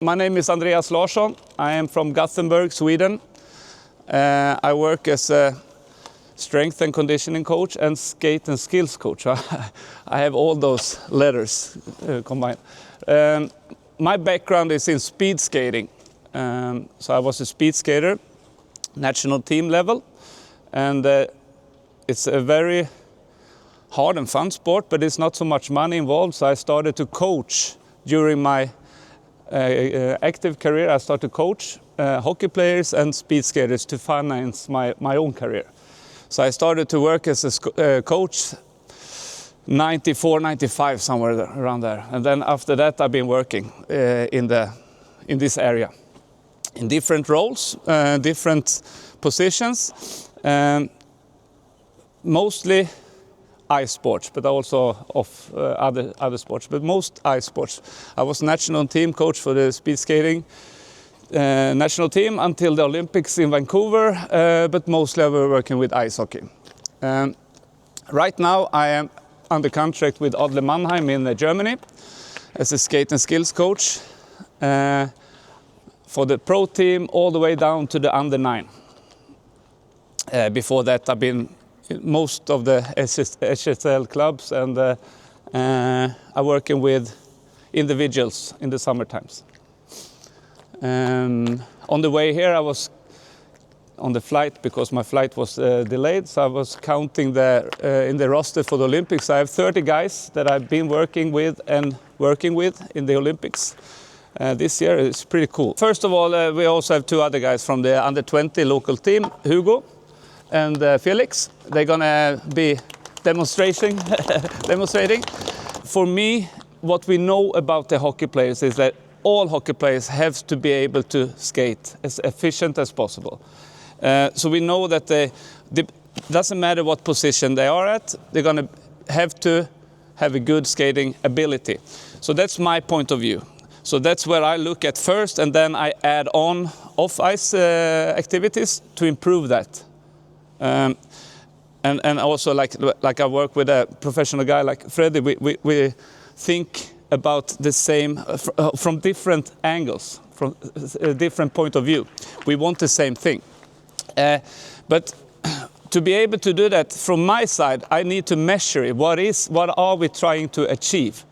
My name is Andreas Larsson. I am from Gothenburg, Sweden. I work as a strength and conditioning coach and skate and skills coach. I have all those letters combined. My background is in speed skating. So I was a speed skater, national team level. And it's a very hard and fun sport, but it's not so much money involved. So I started to coach during my active career. I started to coach hockey players and speed skaters to finance my own career. So I started to work as a coach 94, 95, somewhere around there. And then after that, I've been working in this area in different roles, different positions, mostly ice sports, but also of other sports, but most ice sports. I was national team coach for the speed skating national team until the Olympics in Vancouver, but mostly I was working with ice hockey. Right now I am under contract with Adler Mannheim in Germany as a skate and skills coach for the pro team all the way down to the under 9. Before that I've been most of the SSL clubs, and I'm working with individuals in the summer times. On the way here, I was on the flight because my flight was delayed, so I was counting in the roster for the Olympics. I have 30 guys that I've been working with in the Olympics. This year it's pretty cool. First of all, we also have 2 other guys from the under 20 local team, Hugo and Felix. They're gonna be demonstrating. For me, what we know about the hockey players is that all hockey players have to be able to skate as efficient as possible. So we know that doesn't matter what position they are at, they're gonna have to have a good skating ability. So that's my point of view. So that's where I look at first, and then I add on off-ice activities to improve that. And also like I work with a professional guy like Freddie, we think about the same from different angles, from a different point of view. We want the same thing. But to be able to do that from my side, I need to measure it. What are we trying to achieve?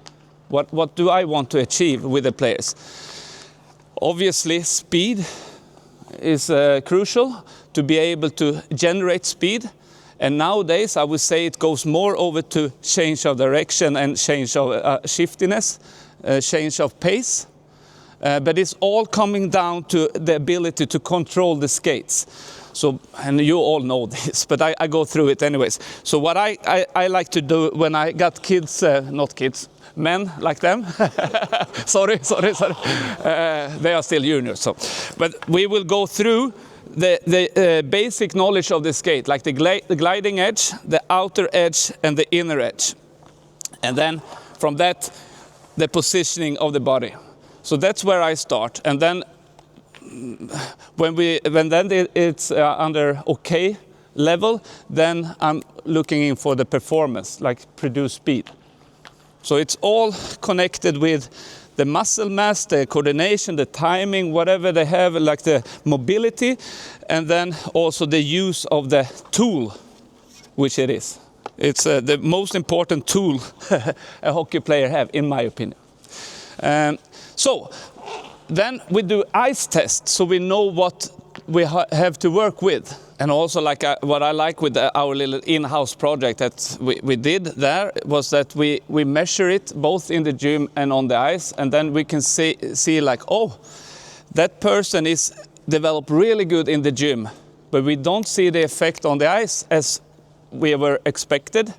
What do I want to achieve with the players? Obviously, speed is crucial to be able to generate speed. And nowadays, I would say it goes more over to change of direction and change of shiftiness, change of pace. But it's all coming down to the ability to control the skates. So, and you all know this, but I go through it anyways. So what I like to do when I got kids, not kids, men like them. sorry. They are still juniors. So, but we will go through the basic knowledge of the skate, like the gliding edge, the outer edge, and the inner edge. And then from that, the positioning of the body. So that's where I start. And then when it's under okay level, then I'm looking in for the performance, like produce speed. So it's all connected with the muscle mass, the coordination, the timing, whatever they have, like the mobility, and then also the use of the tool, which it is. It's the most important tool a hockey player have, in my opinion. So then we do ice tests, so we know what we have to work with. And also, like what I like with our little in-house project that we did there was that we measure it both in the gym and on the ice, and then we can see like, oh, that person is developed really good in the gym, but we don't see the effect on the ice as we were expected.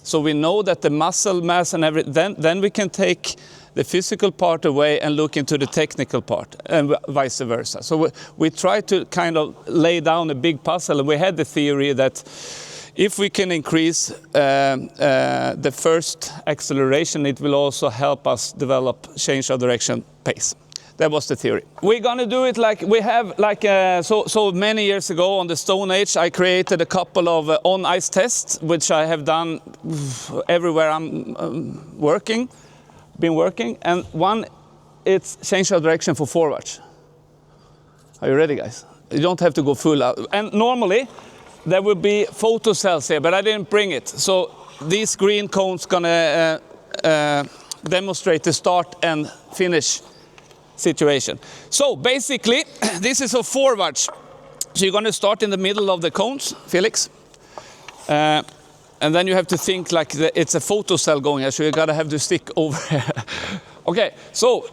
So we know that the muscle mass and everything, then we can take the physical part away and look into the technical part, and vice versa. So we try to kind of lay down a big puzzle, and we had the theory that if we can increase the first acceleration, it will also help us develop change of direction pace. That was the theory. We're gonna do it like we have, like so many years ago on the Stone Age, I created a couple of on-ice tests, which I have done everywhere I'm been working, and one it's change of direction for forwards. Are you ready, guys? You don't have to go full out. And normally, there will be photo cells here, but I didn't bring it. So these green cones gonna demonstrate the start and finish situation. So basically, this is a forwards. So you're gonna start in the middle of the cones, Felix. And then you have to think like it's a photo cell going here, so you gotta have to stick over here. Okay, so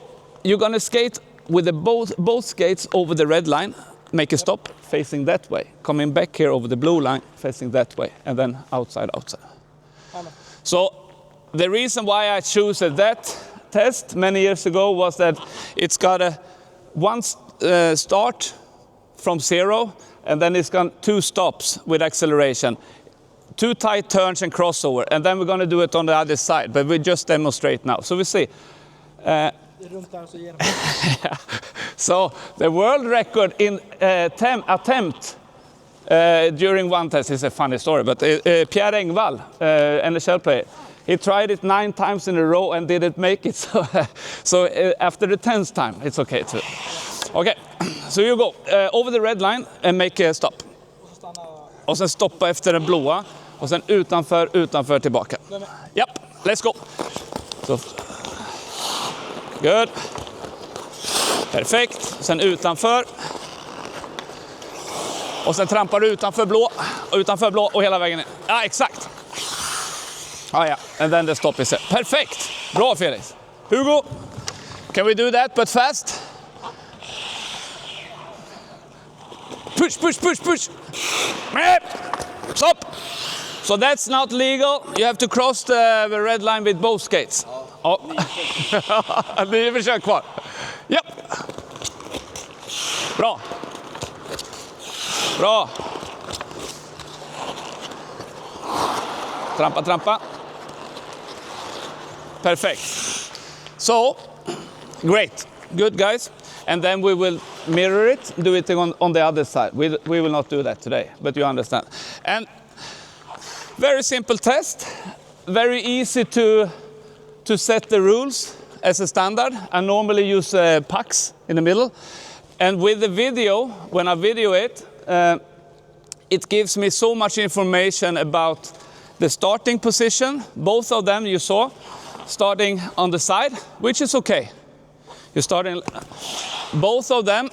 you're gonna skate with the both skates over the red line, make a stop, facing that way. Coming back here over the blue line, facing that way, and then outside. So the reason why I chose that test many years ago was that it's got a one start from 0, and then it's got 2 stops with acceleration, 2 tight turns and crossover, and then we're going to do it on the other side, but we just demonstrate now. So we see. So the world record in attempt during one test is a funny story, but Pierre Engvall, NHL player, he tried it 9 times in a row and didn't make it. So after the 10th time, it's okay too. Okay, so you go over the red line and make a stop. Och sen stoppa efter den blåa och sen utanför tillbaka. Yep, let's go. So. Good. Perfekt. Sen utanför. Och sen trampar du utanför blå och hela vägen ner. Ja, exakt. Ja. And then the stop is it. Perfekt. Bra, Felix. Hugo, can we do that but fast? Push. Stop. So that's not legal. You have to cross the red line with both skates. Ja. Ni försöker kvar. Japp. Bra. Trampa. Perfect. So, great. Good, guys. And then we will mirror it, do it on the other side. We will not do that today, but you understand. And very simple test. Very easy to set the rules as a standard. I normally use pucks in the middle. And with the video, when I video it, it gives me so much information about the starting position. Both of them you saw, starting on the side, which is okay. You're starting both of them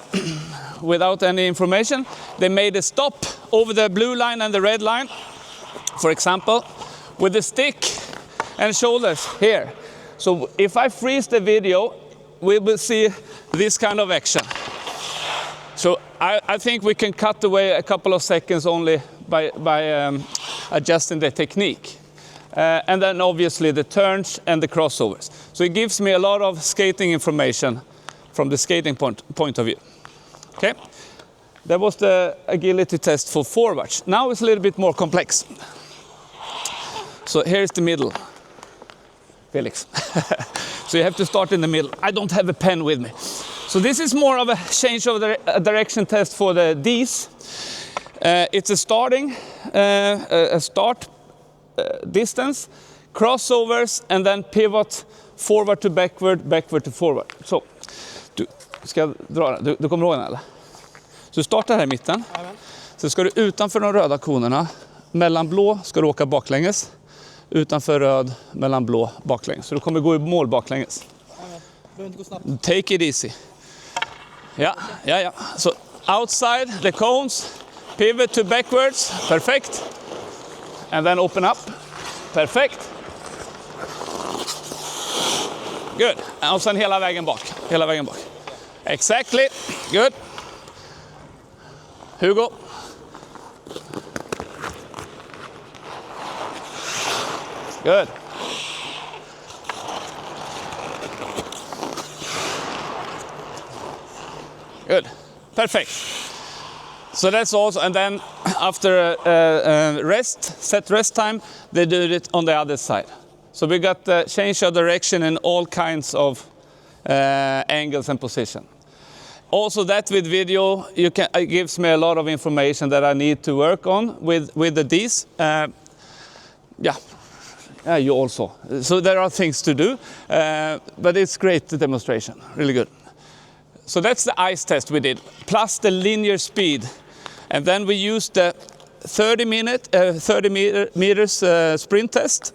without any information. They made a stop over the blue line and the red line, for example, with the stick and shoulders here. So if I freeze the video, we will see this kind of action. So I think we can cut away a couple of seconds only by adjusting the technique. And then obviously the turns and the crossovers. So it gives me a lot of skating information from the skating point of view. Okay, that was the agility test for forwards. Now it's a little bit more complex. So here's the middle, Felix. So you have to start in the middle. I don't have a pen with me. So this is more of a change of direction test for the Ds. It's a start distance, crossovers, and then pivot forward to backward to forward. Så, ska jag dra den? Du kommer ihåg den eller? Så du startar här i mitten. Så ska du utanför de röda konerna, mellan blå ska du åka baklänges, utanför röd, mellan blå, baklänges. Så du kommer gå i mål baklänges. Take it easy. Ja. So outside the cones, pivot to backwards, perfect. And then open up, perfect. Good. Och sen hela vägen bak. Exactly. Good. Hugo. Good. Good. Perfect. So that's also, and then after set rest time, they do it on the other side. So we got the change of direction in all kinds of angles and position. Also that with video, it gives me a lot of information that I need to work on with the Ds. Yeah, Yeah, you also. So there are things to do, but it's great demonstration, really good. So that's the ice test we did, plus the linear speed. And then we used the 30 meters sprint test.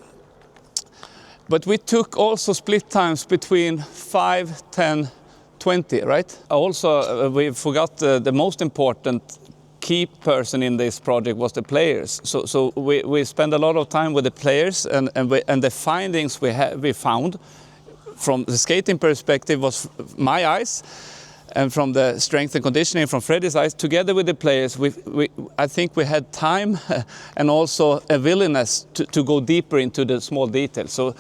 But we took also split times between 5, 10, 20, right? Also, we forgot the most important key person in this project was the players. So we spent a lot of time with the players, and the findings we found from the skating perspective was my eyes, and from the strength and conditioning from Freddie's eyes, together with the players, I think we had time and also a willingness to go deeper into the small details. So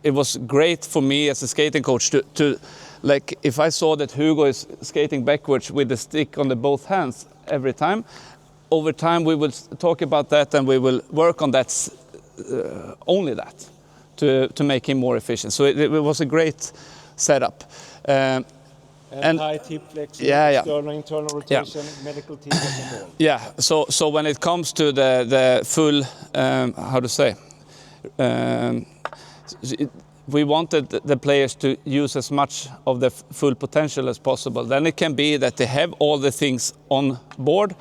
it was great for me as a skating coach to like, if I saw that Hugo is skating backwards with the stick on the both hands every time, over time we will talk about that and we will work on that, only that, to make him more efficient. So it was a great setup. And tight hip flexion, external, internal rotation, medical team was involved. Yeah, so when it comes to the full, how to say, we wanted the players to use as much of the full potential as possible. Then it can be that they have all the things on board,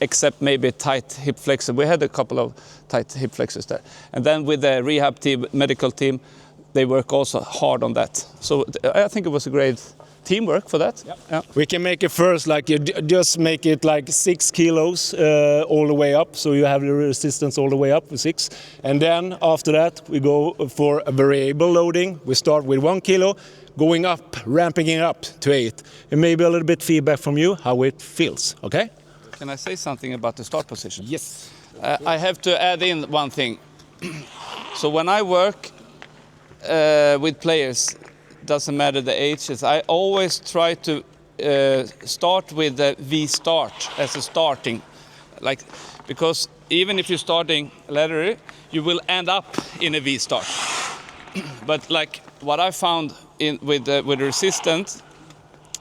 except maybe tight hip flexor. We had a couple of tight hip flexors there. And then with the rehab team, medical team, they work also hard on that. So I think it was a great teamwork for that. Yep. Yeah. We can make it first, like you just make it like 6 kilos all the way up, so you have the resistance all the way up with 6. And then after that we go for a variable loading. We start with 1 kilo, going up, ramping it up to 8. And maybe a little bit feedback from you, how it feels, okay? Can I say something about the start position? Yes. I have to add in one thing. So when I work with players, doesn't matter the ages, I always try to start with the V start as a starting, like, because even if you're starting laterally, you will end up in a V start. But like what I found with resistance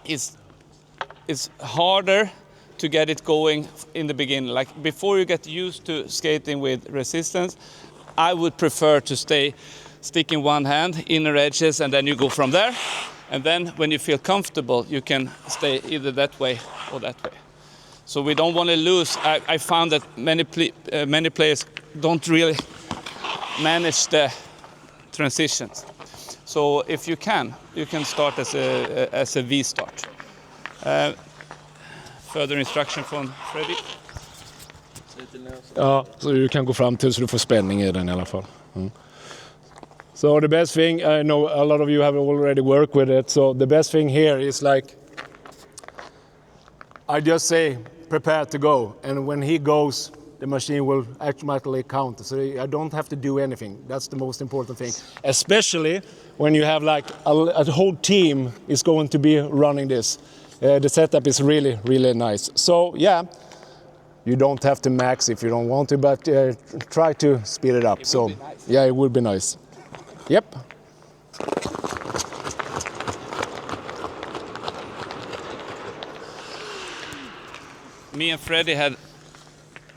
is it's harder to get it going in the beginning. Like before you get used to skating with resistance, I would prefer to stick in one hand, inner edges, and then you go from there. And then when you feel comfortable, you can stay either that way or that way. So we don't want to lose. I found that many players don't really manage the transitions. So if you can start as a V start. Further instruction from Freddie. Ja, så du kan gå fram till så du får spänning i den i alla fall. Mm. So the best thing, I know a lot of you have already worked with it, so the best thing here is like, I just say, prepare to go, and when he goes, the machine will automatically count, so I don't have to do anything. That's the most important thing. Especially when you have like a whole team is going to be running this. The setup is really, really nice. So yeah, you don't have to max if you don't want to, but try to speed it up. So nice. Yeah, it would be nice. Yep. Me and Freddie had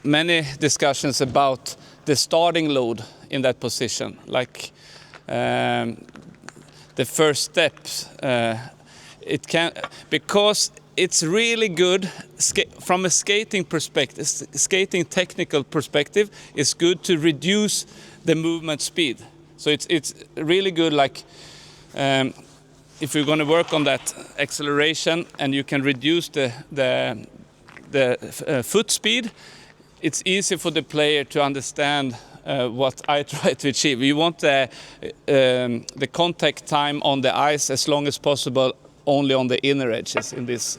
many discussions about the starting load in that position, like the first steps. It can, because it's really good from a skating perspective, skating technical perspective. It's good to reduce the movement speed. So it's really good, like if you're going to work on that acceleration and you can reduce the foot speed, it's easy for the player to understand what I try to achieve. You want the contact time on the ice as long as possible, only on the inner edges in this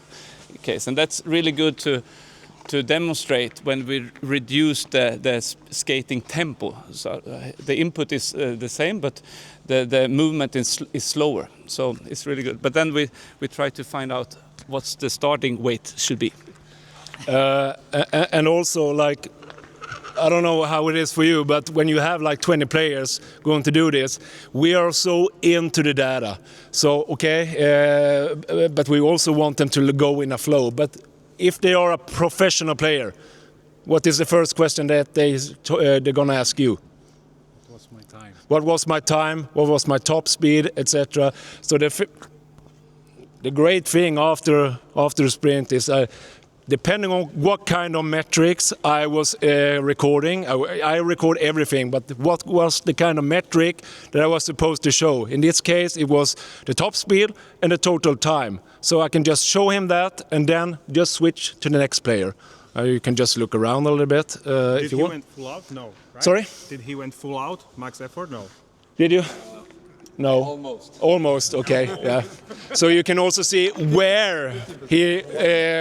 case, and that's really good to demonstrate when we reduce the skating tempo. So the input is the same, but the movement is slower. So it's really good. But then we try to find out what's the starting weight should be. And also, like, I don't know how it is for you, but when you have like 20 players going to do this, we are so into the data. So, okay, but we also want them to go in a flow. But if they are a professional player, what is the first question that they're going to ask you? What's my time? what was my time, what was my top speed, etc. So the great thing after a sprint is depending on what kind of metrics I was recording, I record everything, but what was the kind of metric that I was supposed to show? In this case, it was the top speed and the total time. So I can just show him that and then just switch to the next player. You can just look around a little bit. Did he went full out? No. Right? Sorry? Did he went full out, max effort? No. Did you? No. Almost. Almost, okay, yeah. So you can also see where he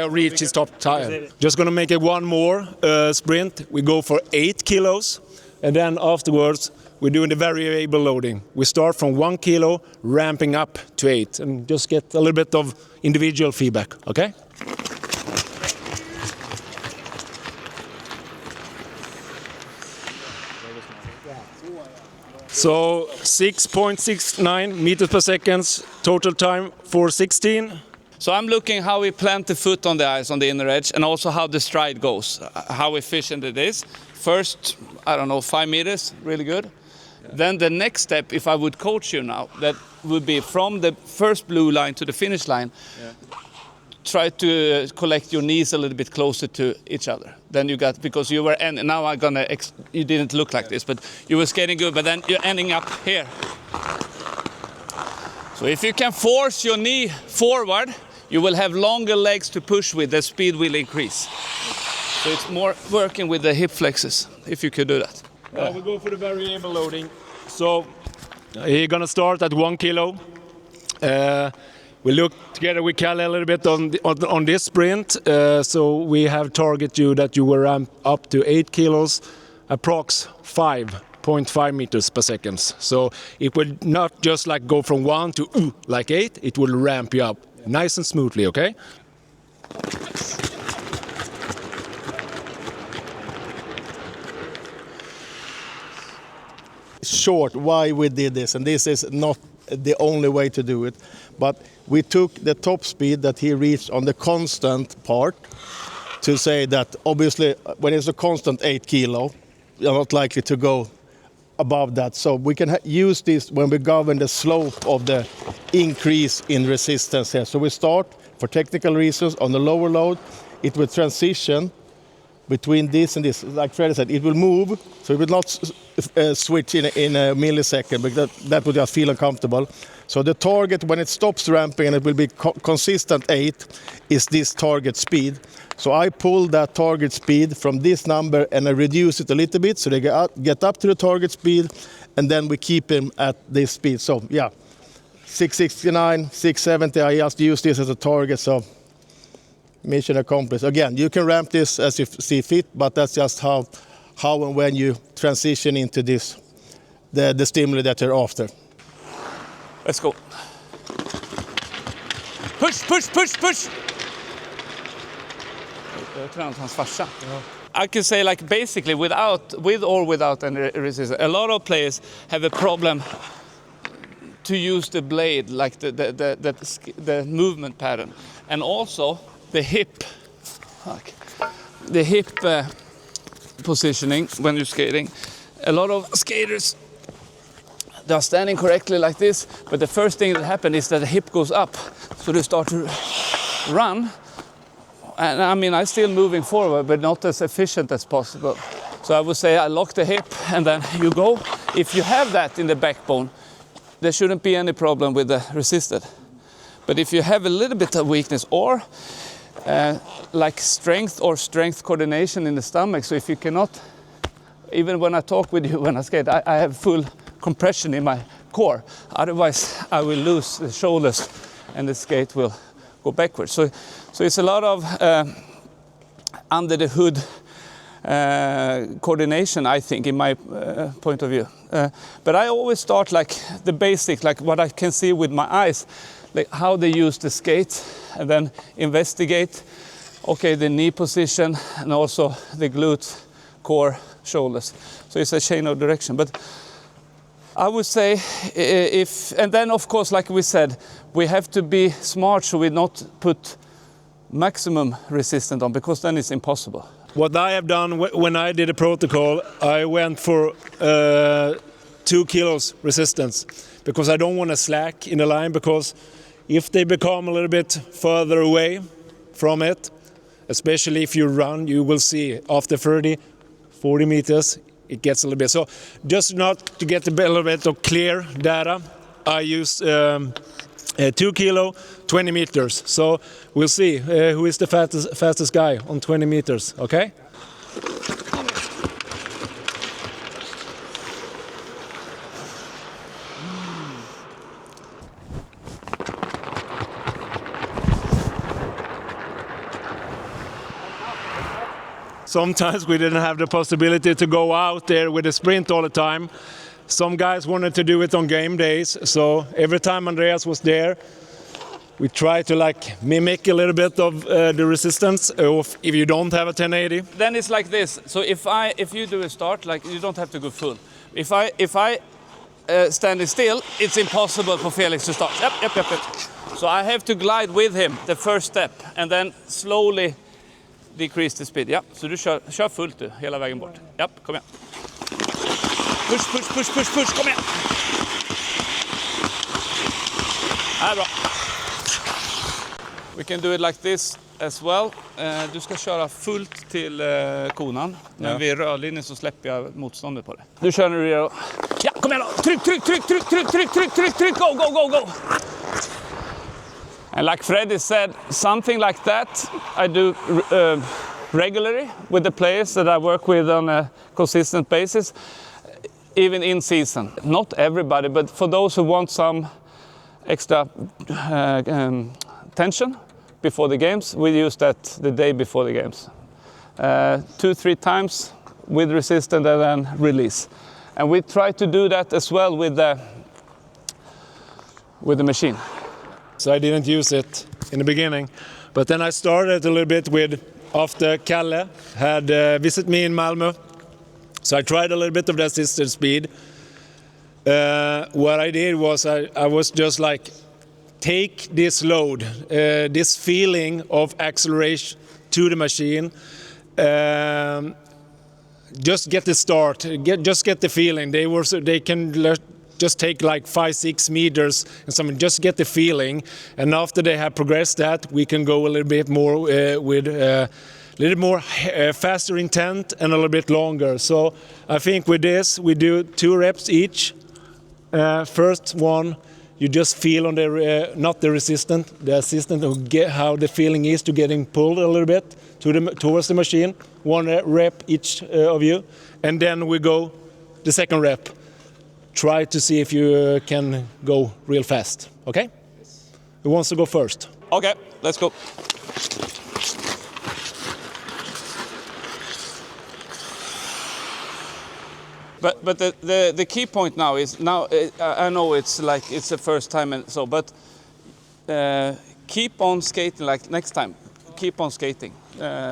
reached his top time. Just gonna make it one more sprint. We go for 8 kilos, and then afterwards we're doing the variable loading. We start from 1 kilo, ramping up to 8, and just get a little bit of individual feedback, okay? So 6.69 meters per second, total time 4:16. So I'm looking how we plant the foot on the ice on the inner edge, and also how the stride goes, how efficient it is. First, I don't know, 5 meters, really good. Yeah. Then the next step, if I would coach you now, that would be from the first blue line to the finish line. Yeah. Try to collect your knees a little bit closer to each other. Then you got, because you were, and now I'm gonna, you didn't look like this, but you were skating good, but then you're ending up here. So if you can force your knee forward, you will have longer legs to push with, the speed will increase. So it's more working with the hip flexes, if you could do that. We go for the variable loading. So you're gonna start at 1 kilo. We look together with Kalle a little bit on this sprint. So we have target you that you will ramp up to 8 kilos, approx 5.5 meters per second. So it will not just like go from 1 to like 8, it will ramp you up nice and smoothly, okay? Short why we did this, and this is not the only way to do it, but we took the top speed that he reached on the constant part to say that obviously when it's a constant 8 kilo, you're not likely to go above that. So we can use this when we govern the slope of the increase in resistance here. So we start, for technical reasons, on the lower load. It will transition between this and this. Like Freddy said, it will move, so it will not switch in a millisecond, because that would just feel uncomfortable. So the target, when it stops ramping and it will be consistent 8, is this target speed. So I pull that target speed from this number and I reduce it a little bit, so they get up to the target speed, and then we keep him at this speed. So yeah, 669, 670, I just use this as a target, so mission accomplished. Again, you can ramp this as you see fit, but that's just how and when you transition into this, the stimuli that you're after. Let's go. Push, push, push, push! I can say, like, basically with or without any resistance, a lot of players have a problem to use the blade, like the movement pattern, and also the hip positioning when you're skating. A lot of skaters, they are standing correctly like this, but the first thing that happens is that the hip goes up, so they start to run. And I mean, I'm still moving forward, but not as efficient as possible. So I would say I lock the hip and then you go. If you have that in the backbone, there shouldn't be any problem with the resisted. But if you have a little bit of weakness, or like strength coordination in the stomach, so if you cannot, even when I talk with you when I skate, I have full compression in my core. Otherwise, I will lose the shoulders and the skate will go backwards. So it's a lot of under the hood coordination, I think, in my point of view. But I always start like the basic, like what I can see with my eyes, like how they use the skate, and then investigate, okay, the knee position and also the glutes, core, shoulders. So it's a chain of direction. But I would say and then of course, like we said, we have to be smart so we not put maximum resistance on, because then it's impossible. What I have done when I did a protocol, I went for 2 kilos resistance, because I don't want to slack in the line, because if they become a little bit further away from it, especially if you run, you will see after 40 meters, it gets a little bit. So just not to get a little bit of clear data, I use 2 kilo, 20 meters. So we'll see who is the fastest guy on 20 meters, okay? Sometimes we didn't have the possibility to go out there with a sprint all the time. Some guys wanted to do it on game days, so every time Andreas was there, we tried to like mimic a little bit of the resistance of if you don't have a 1080. Then it's like this. So if you do a start, like you don't have to go full. If I standing still, it's impossible for Felix to start. Yep. So I have to glide with him the first step and then slowly decrease the speed. Ja, så du kör fullt du, hela vägen bort. Ja, kom igen. Push, kom igen. Ja, bra. We can do it like this as well. Du ska köra fullt till konan. Men vid rörlinjen så släpper jag motståndet på det. Du kör nu då. Ja, kom igen då. Tryck. Go. And like Freddie said, something like that I do regularly with the players that I work with on a consistent basis, even in season. Not everybody, but for those who want some extra tension before the games, we use that the day before the games. 2-3 times with resistance and then release. And we try to do that as well with the machine. So I didn't use it in the beginning, but then I started a little bit with, after Kalle had visited me in Malmö, so I tried a little bit of the assisted speed. What I did was I was just like, take this load, this feeling of acceleration to the machine, just get the start, just get the feeling. They can just take like 5-6 meters and something, just get the feeling. And after they have progressed that, we can go a little bit more with a little more faster intent and a little bit longer. So I think with this, we do 2 reps each. First one, you just feel on the, not the assistant, who get how the feeling is to getting pulled a little bit towards the machine. 1 rep each of you. And then we go the second rep. Try to see if you can go real fast, okay? Who wants to go first? Okay, let's go. But the key point now is, I know it's like it's the first time and so, but keep on skating like next time. Keep on skating,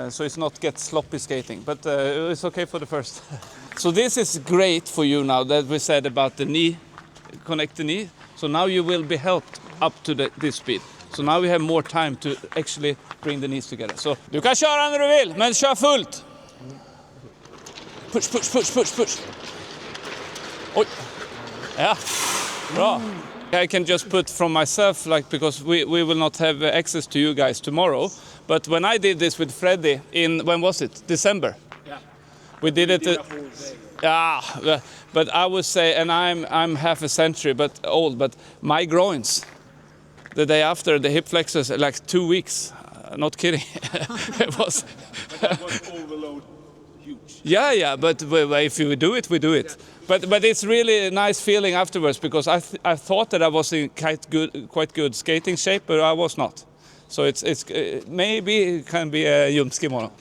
so it's not get sloppy skating, but it's okay for the first. So this is great for you now that we said about the knee, connect the knee. So now you will be helped up to this speed. So now we have more time to actually bring the knees together. So du kan köra när du vill, men kör fullt. Push. Oj. Ja, bra. I can just put from myself, like, because we will not have access to you guys tomorrow. But when I did this with Freddie in, when was it? December. We did it. But I would say, and I'm half a century but old, but my groins, the day after the hip flexors, like 2 weeks. Not kidding. It was. But that was overload huge. Yeah. But if we do it, we do it. But it's really a nice feeling afterwards, because I thought that I was in quite good skating shape, but I was not. So it's maybe it can be a ljumske imorgon.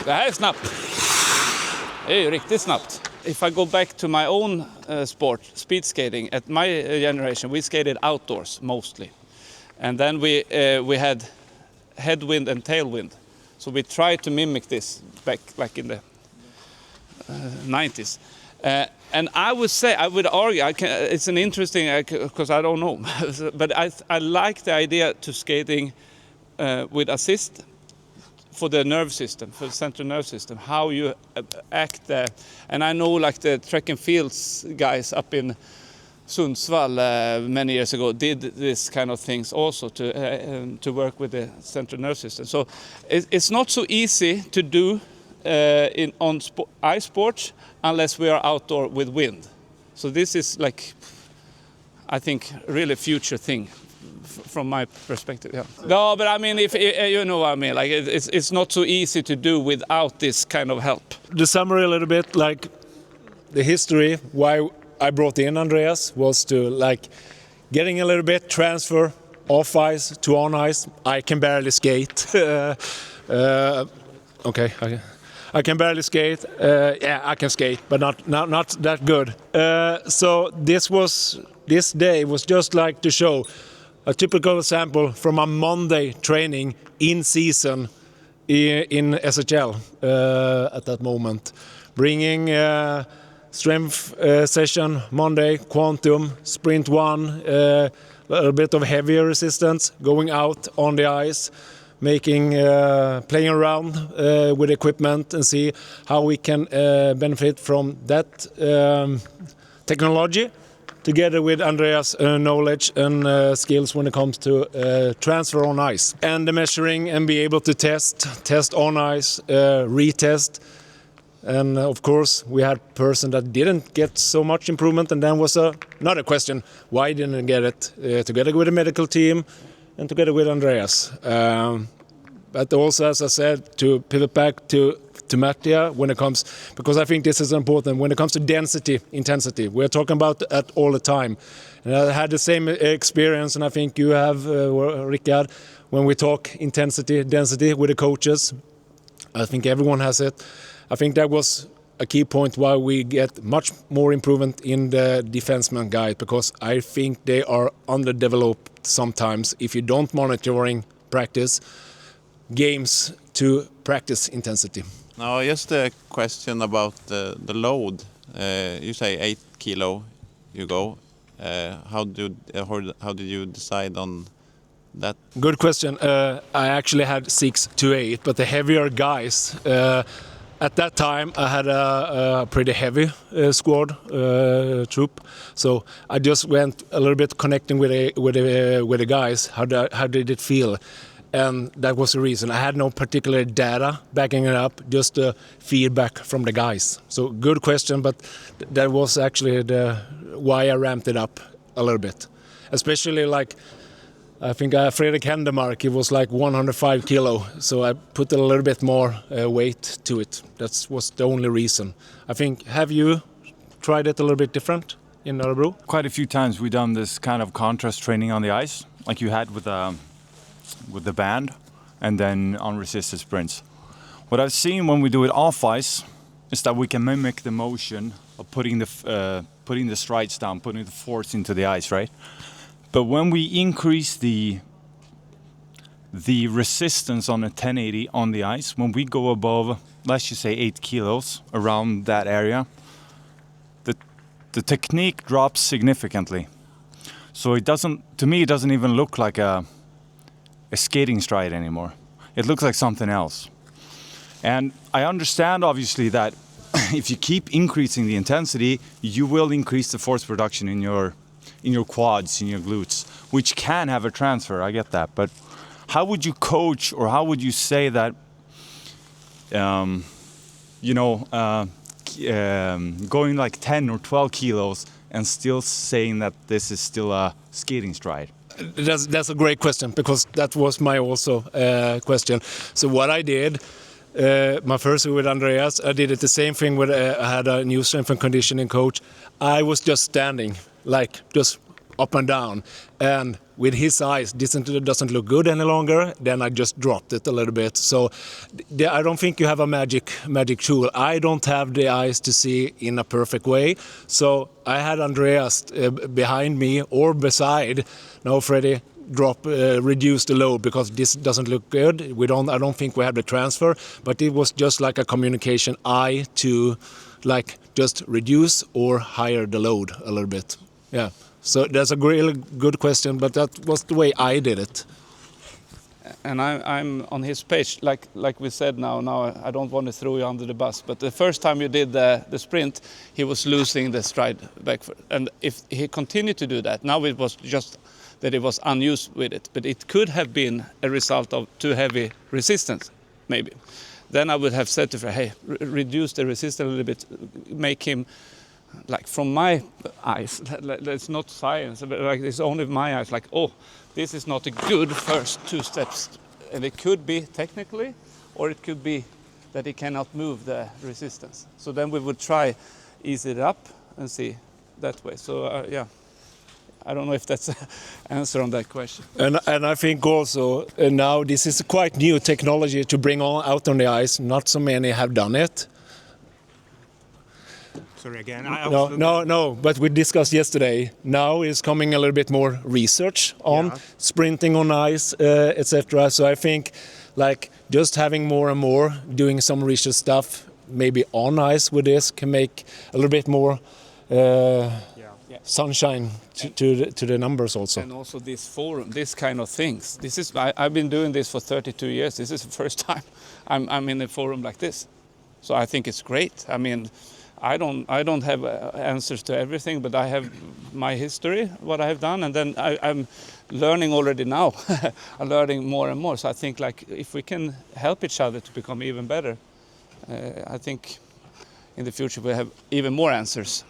Det här är snabbt. Det är ju riktigt snabbt. If I go back to my own sport, speed skating, at my generation we skated outdoors mostly. And then we had headwind and tailwind. So we tried to mimic this back like in the 90s. And I would say, I would argue, it's an interesting, because I don't know, but I like the idea to skating with assist, for the nerve system, for the central nerve system, how you act there. And I know like the track and fields guys up in Sundsvall many years ago did this kind of things also to work with the central nerve system. So it's not so easy to do on ice sports unless we are outdoor with wind. So this is like, I think, really a future thing from my perspective. Yeah. No, but I mean, if you know what I mean, like it's not so easy to do without this kind of help. The summary a little bit, like the history, why I brought in Andreas was to like getting a little bit transfer off ice to on ice. I can barely skate. Okay, I can barely skate. Yeah, I can skate, but not that good. So this day was just like to show a typical sample from a Monday training in season in SHL at that moment, bringing strength session Monday, quantum, sprint 1, a little bit of heavier resistance, going out on the ice, making playing around with equipment and see how we can benefit from that technology, together with Andreas' knowledge and skills when it comes to transfer on ice, and the measuring and be able to test on ice, retest. And of course, we had a person that didn't get so much improvement, and then was another question: why didn't I get it? Together with the medical team and together with Andreas. But also, as I said, to pivot back to Mattia when it comes, because I think this is important when it comes to density, intensity. We're talking about that all the time. And I had the same experience, and I think you have, Rickard, when we talk intensity, density with the coaches. I think everyone has it. I think that was a key point why we get much more improvement in the defenseman guide, because I think they are underdeveloped sometimes if you don't monitoring practice games to practice intensity. Now, just a question about the load. You say 8 kilo you go. How did you decide on that? Good question. I actually had 6 to 8, but the heavier guys. At that time, I had a pretty heavy squad troop, so I just went a little bit connecting with the guys. How did it feel? And that was the reason. I had no particular data backing it up, just the feedback from the guys. So good question, but that was actually why I ramped it up a little bit. Especially like, I think Fredrik Hendemark, he was like 105 kilo, so I put a little bit more weight to it. That was the only reason. I think, have you tried it a little bit different in Örebro? Quite a few times we've done this kind of contrast training on the ice, like you had with the band, and then on resisted sprints. What I've seen when we do it off ice is that we can mimic the motion of putting the strides down, putting the force into the ice, right? But when we increase the resistance on a 1080 on the ice, when we go above, let's just say 8 kilos around that area, the technique drops significantly. So it doesn't even look like a skating stride anymore. It looks like something else. And I understand obviously that if you keep increasing the intensity, you will increase the force production in your quads, in your glutes, which can have a transfer, I get that. But how would you coach, or how would you say that, going like 10 or 12 kilos and still saying that this is still a skating stride? That's a great question, because that was my also question. So what I did, my first with Andreas, I did it the same thing with, I had a new strength and conditioning coach. I was just standing, like just up and down, and with his eyes, this doesn't look good any longer. Then I just dropped it a little bit. So I don't think you have a magic tool. I don't have the eyes to see in a perfect way. So I had Andreas behind me or beside. No, Freddie, reduce the load because this doesn't look good. I don't think we have the transfer, but it was just like a communication eye to like just reduce or higher the load a little bit. Yeah. So that's a really good question, but that was the way I did it. and I'm on his page. Like we said now I don't want to throw you under the bus, but the first time you did the sprint, he was losing the stride back foot. And if he continued to do that, now it was just that he was unused with it. But it could have been a result of too heavy resistance, maybe. Then I would have said to him, hey, reduce the resistance a little bit, make him, like from my eyes, it's not science, but like it's only my eyes, like, oh, this is not a good first 2 steps. And it could be technically, or it could be that he cannot move the resistance. So then we would try ease it up and see that way. So yeah, I don't know if that's an answer on that question. And I think also now this is a quite new technology to bring out on the ice. Not so many have done it. Sorry again. No. But we discussed yesterday. Now is coming a little bit more research on sprinting on ice, etc. So I think, like, just having more and more doing some research stuff, maybe on ice with this, can make a little bit more sunshine to the numbers also. And also this forum, this kind of things. This is I've been doing this for 32 years. This is the first time I'm in a forum like this. So I think it's great. I mean, I don't have answers to everything, but I have my history, what I have done, and then I'm learning already now. I'm learning more and more. So I think, like, if we can help each other to become even better, I think in the future we have even more answers.